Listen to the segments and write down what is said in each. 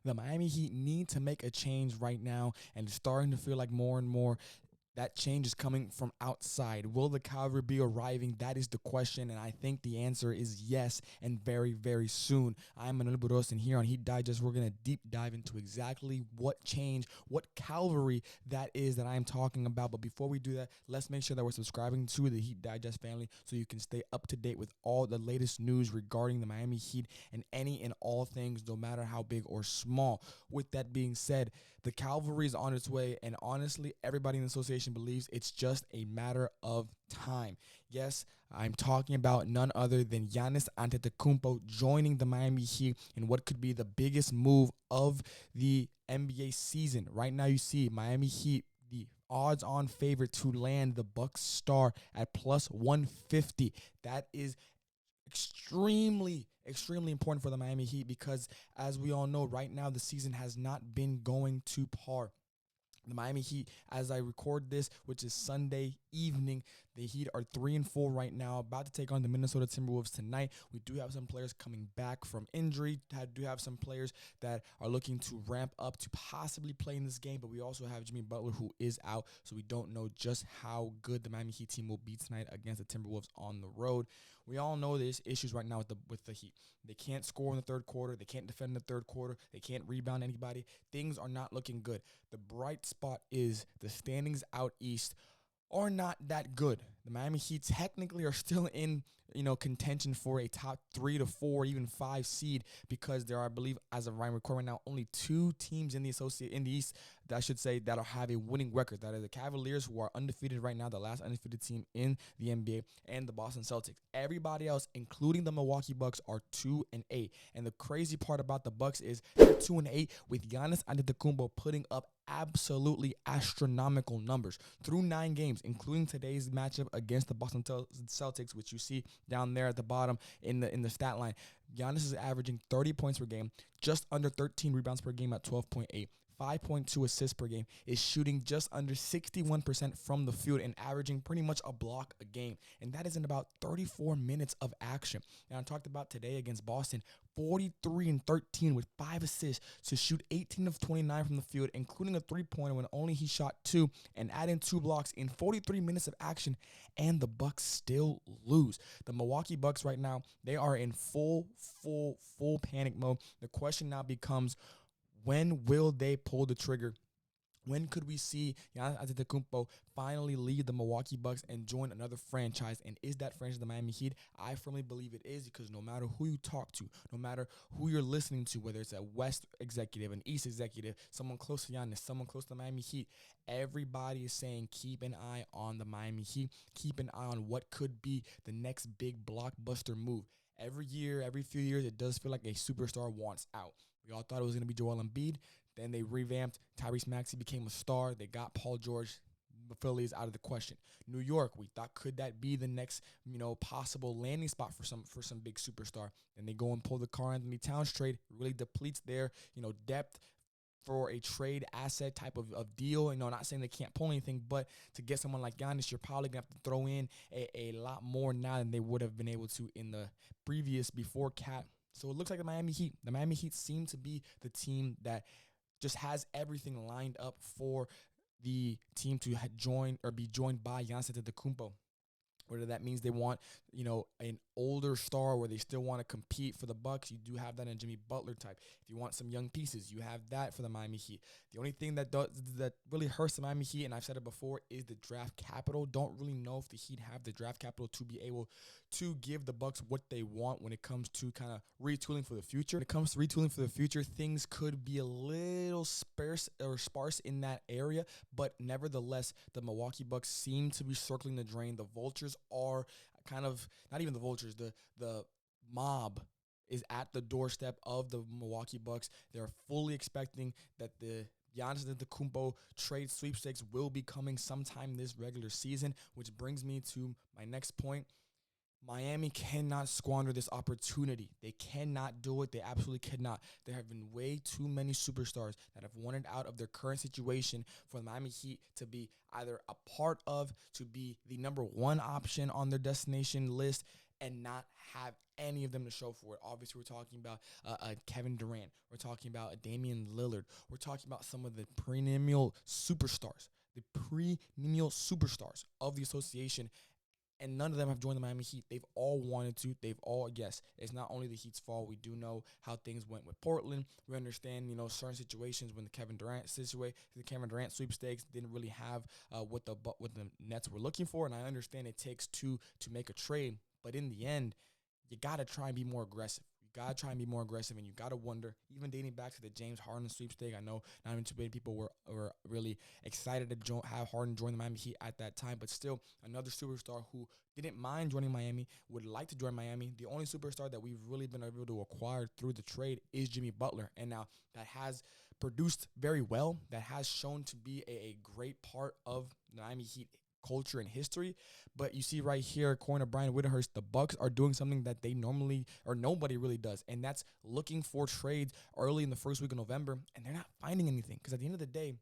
The Miami Heat need to make a change right now, and it's starting to feel like more and more that change is coming from outside. Will the cavalry be arriving? That is the question, and I think the answer is yes, and very, very soon. I'm Manuel Buroz, and here on Heat Digest, we're going to deep dive into exactly what change, what cavalry that is that I am talking about. But before we do that, let's make sure that we're subscribing to the Heat Digest family so you can stay up to date with all the latest news regarding the Miami Heat and any and all things, no matter how big or small. With that being said, the cavalry is on its way, and honestly, everybody in the association believes it's just a matter of time. Yes, I'm talking about none other than Giannis Antetokounmpo joining the Miami Heat in what could be the biggest move of the NBA season. Right now, you see Miami Heat, the odds-on favorite to land the Bucks star at plus 150. That is extremely important for the Miami Heat because, as we all know, right now the season has not been going to par. The Miami Heat, as I record this, which is Sunday evening, the Heat are 3-4 right now, about to take on the Minnesota Timberwolves tonight. We do have some players coming back from injury. Do have some players that are looking to ramp up to possibly play in this game, but we also have Jimmy Butler, who is out, so we don't know just how good the Miami Heat team will be tonight against the Timberwolves on the road. We all know there's issues right now with the Heat. They can't score in the third quarter. They can't defend in the third quarter. They can't rebound anybody. Things are not looking good. The bright spot is the standings out east are not that good. The Miami Heat technically are still in, contention for a top 3 to 4, even 5 seed because there are, I believe, as of Ryan recording right now, only 2 teams in the East that I should say that'll have a winning record. That are the Cavaliers, who are undefeated right now, the last undefeated team in the NBA, and the Boston Celtics. Everybody else, including the Milwaukee Bucks, are 2-8. And the crazy part about the Bucks is they're 2-8 with Giannis Antetokounmpo putting up absolutely astronomical numbers through 9 games, including today's matchup against the Boston Celtics, which you see down there at the bottom in the stat line. Giannis is averaging 30 points per game, just under 13 rebounds per game at 12.8. 5.2 assists per game, is shooting just under 61% from the field and averaging pretty much a block a game. And that is in about 34 minutes of action. And I talked about today against Boston, 43-13 with 5 assists to shoot 18 of 29 from the field, including a 3-pointer when only he shot 2, and adding 2 blocks in 43 minutes of action, and the Bucks still lose. The Milwaukee Bucks right now, they are in full panic mode. The question now becomes, when will they pull the trigger? When could we see Giannis Antetokounmpo finally leave the Milwaukee Bucks and join another franchise? And is that franchise the Miami Heat? I firmly believe it is, because no matter who you talk to, no matter who you're listening to, whether it's a West executive, an East executive, someone close to Giannis, someone close to the Miami Heat, everybody is saying keep an eye on the Miami Heat. Keep an eye on what could be the next big blockbuster move. Every year, every few years, it does feel like a superstar wants out. We all thought it was going to be Joel Embiid. Then they revamped. Tyrese Maxey became a star. They got Paul George. Philly is out of the question. New York, we thought, could that be the next, possible landing spot for some big superstar? Then they go and pull the Karl-Anthony Towns trade. Really depletes their, depth for a trade asset type of deal. Not saying they can't pull anything, but to get someone like Giannis, you're probably going to have to throw in a lot more now than they would have been able to in the previous before Cat. So it looks like the Miami Heat seem to be the team that just has everything lined up for the team to join or be joined by Giannis Antetokounmpo. Whether that means they want, an older star where they still want to compete for the Bucks, you do have that in Jimmy Butler type. If you want some young pieces, you have that for the Miami Heat. The only thing that really hurts the Miami Heat, and I've said it before, is the draft capital. Don't really know if the Heat have the draft capital to be able to give the Bucks what they want when it comes to kind of retooling for the future. When it comes to retooling for the future, things could be a little sparse in that area, but nevertheless, the Milwaukee Bucks seem to be circling the drain. The vultures are kind of, not even the vultures, the mob is at the doorstep of the Milwaukee Bucks. They're fully expecting that the Giannis Antetokounmpo trade sweepstakes will be coming sometime this regular season, which brings me to my next point. Miami cannot squander this opportunity. They cannot do it. They absolutely cannot. There have been way too many superstars that have wanted out of their current situation for the Miami Heat to be either a part of, to be the number 1 option on their destination list. and not have any of them to show for it. Obviously, we're talking about Kevin Durant. We're talking about Damian Lillard. We're talking about some of the perennial superstars of the association, and none of them have joined the Miami Heat. They've all wanted to. Yes, it's not only the Heat's fault. We do know how things went with Portland. We understand, certain situations when the Kevin Durant sweepstakes didn't really have what the Nets were looking for, and I understand it takes two to make a trade, but in the end, you got to try and be more aggressive. And you got to wonder, even dating back to the James Harden sweepstake, I know not even too many people were really excited to have Harden join the Miami Heat at that time, but still another superstar who didn't mind joining Miami, would like to join Miami. The only superstar that we've really been able to acquire through the trade is Jimmy Butler, and now that has produced very well, that has shown to be a great part of the Miami Heat culture and history. But you see right here, according to Brian Wittenhurst, the Bucks are doing something that they normally or nobody really does, and that's looking for trades early in the first week of November, and they're not finding anything because at the end of the day,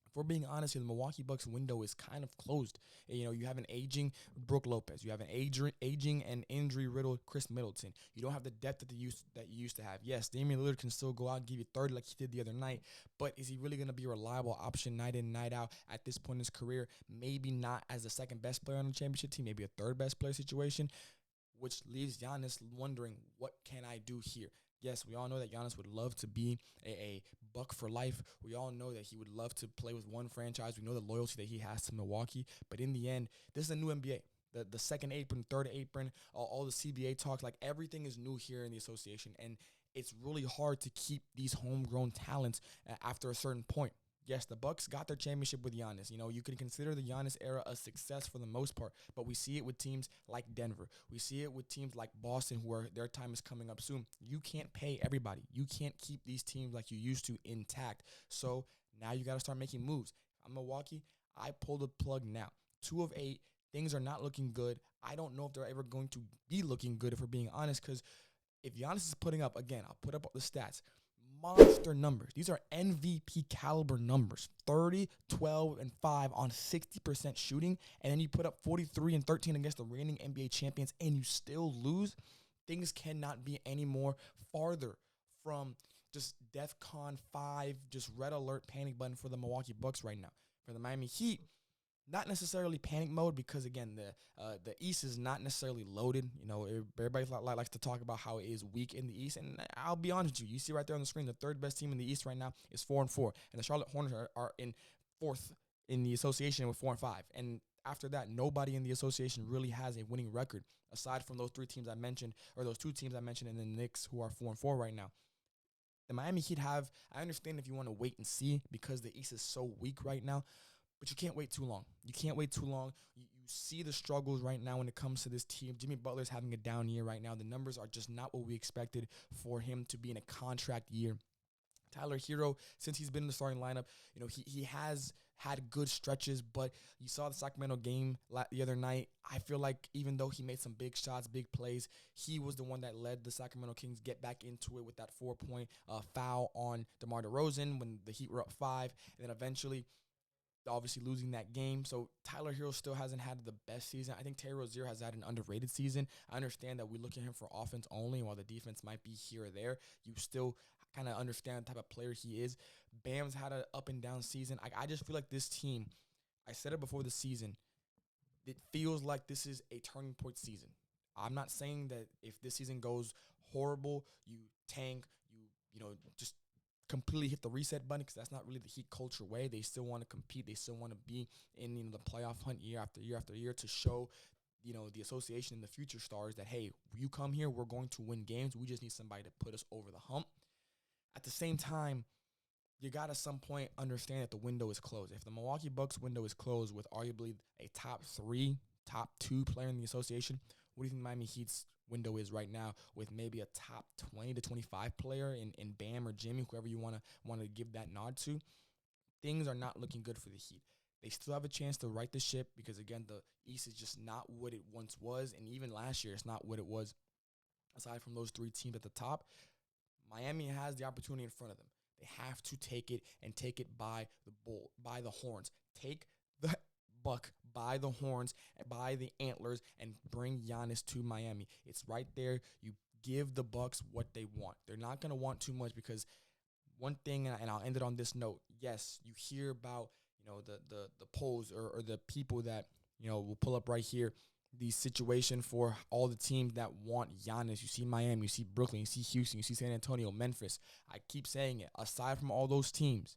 if we're being honest here, the Milwaukee Bucks window is kind of closed. You have an aging Brook Lopez. You have an aging and injury-riddled Chris Middleton. You don't have the depth that you used to have. Yes, Damian Lillard can still go out and give you 30 like he did the other night, but is he really going to be a reliable option night in, night out at this point in his career? Maybe not as the second best player on the championship team, maybe a third best player situation, which leaves Giannis wondering, what can I do here? Yes, we all know that Giannis would love to be a Buck for life. We all know that he would love to play with one franchise. We know the loyalty that he has to Milwaukee. But in the end, this is a new NBA. The second apron, third apron, all the CBA talk, like everything is new here in the association. And it's really hard to keep these homegrown talents after a certain point. Yes, the Bucks got their championship with Giannis. You can consider the Giannis era a success for the most part, but we see it with teams like Denver. We see it with teams like Boston, where their time is coming up soon. You can't pay everybody. You can't keep these teams like you used to intact. So now you got to start making moves. I'm Milwaukee. I pull the plug now. 2 of 8. Things are not looking good. I don't know if they're ever going to be looking good, if we're being honest, because if Giannis is putting up, again, I'll put up the stats, monster numbers. These are MVP caliber numbers. 30, 12, and 5 on 60% shooting. And then you put up 43 and 13 against the reigning NBA champions and you still lose. Things cannot be any more farther from just DEFCON 5, just red alert panic button for the Milwaukee Bucks right now. For the Miami Heat, not necessarily panic mode because, again, the East is not necessarily loaded. Everybody likes to talk about how it is weak in the East, and I'll be honest with you. You see right there on the screen, the third best team in the East right now is 4-4, and the Charlotte Hornets are in 4th in the association with 4-5. And after that, nobody in the association really has a winning record aside from those 3 teams I mentioned, or those 2 teams I mentioned, and the Knicks, who are 4-4 right now. The Miami Heat I understand if you want to wait and see because the East is so weak right now, but you can't wait too long. You see the struggles right now when it comes to this team. Jimmy Butler's having a down year right now. The numbers are just not what we expected for him to be in a contract year. Tyler Hero, since he's been in the starting lineup, he has had good stretches, but you saw the Sacramento game the other night. I feel like even though he made some big shots, big plays, he was the one that led the Sacramento Kings get back into it with that 4-point foul on DeMar DeRozan when the Heat were up 5, and then eventually obviously losing that game. So Tyler Hero still hasn't had the best season. I think Terry Rozier has had an underrated season. I understand that we look at him for offense only, while the defense might be here or there. You still kind of understand the type of player he is. Bam's had an up and down season. I just feel like this team, I said it before the season, it feels like this is a turning point season. I'm not saying that if this season goes horrible, you tank, just completely hit the reset button, because that's not really the Heat culture way. They still want to compete. They still want to be in the playoff hunt year after year after year to show the association and the future stars that, hey, you come here, we're going to win games. We just need somebody to put us over the hump. At the same time, you got to some point understand that the window is closed. If the Milwaukee Bucks window is closed with arguably a top 3, top 2 player in the association, what do you think Miami Heat's window is right now with maybe a top 20 to 25 player in Bam or Jimmy, whoever you want to give that nod to? Things are not looking good for the Heat. They still have a chance to right the ship because, again, the East is just not what it once was, and even last year it's not what it was aside from those 3 teams at the top. Miami has the opportunity in front of them. They have to take it and take it by the horns. Take the buck by the horns, by the antlers, and bring Giannis to Miami. It's right there. You give the Bucks what they want. They're not going to want too much, because one thing, and I'll end it on this note. Yes, you hear about, the polls or the people that, will pull up right here, the situation for all the teams that want Giannis. You see Miami, you see Brooklyn, you see Houston, you see San Antonio, Memphis. I keep saying it. Aside from all those teams,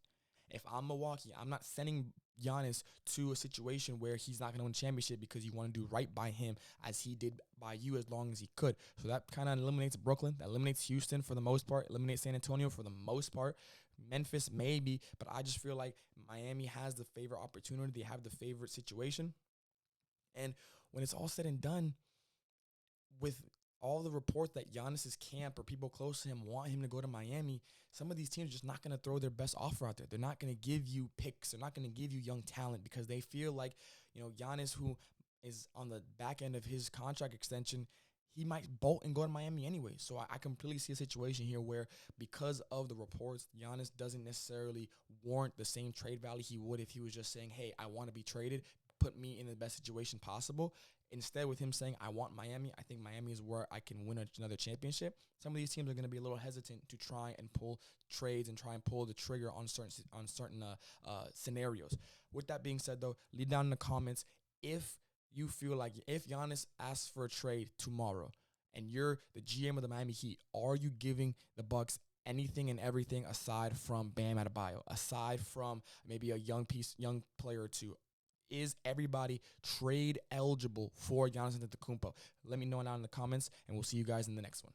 if I'm Milwaukee, I'm not sending Giannis to a situation where he's not going to win a championship, because you want to do right by him as he did by you as long as he could. So that kind of eliminates Brooklyn. That eliminates Houston for the most part. Eliminates San Antonio for the most part. Memphis maybe, but I just feel like Miami has the favorite opportunity. They have the favorite situation. And when it's all said and done, with all the reports that Giannis's camp or people close to him want him to go to Miami, some of these teams are just not going to throw their best offer out there. They're not going to give you picks. They're not going to give you young talent, because they feel like, Giannis, who is on the back end of his contract extension, he might bolt and go to Miami anyway. So I completely see a situation here where, because of the reports, Giannis doesn't necessarily warrant the same trade value he would if he was just saying, hey, I want to be traded, put me in the best situation possible. Instead, with him saying, I want Miami, I think Miami is where I can win another championship. Some of these teams are going to be a little hesitant to try and pull trades and try and pull the trigger on certain scenarios. With that being said, though, leave down in the comments if you feel like, if Giannis asks for a trade tomorrow and you're the GM of the Miami Heat, are you giving the Bucks anything and everything aside from Bam Adebayo, aside from maybe a young player or two? Is everybody trade eligible for Giannis Antetokounmpo? Let me know down in the comments, and we'll see you guys in the next one.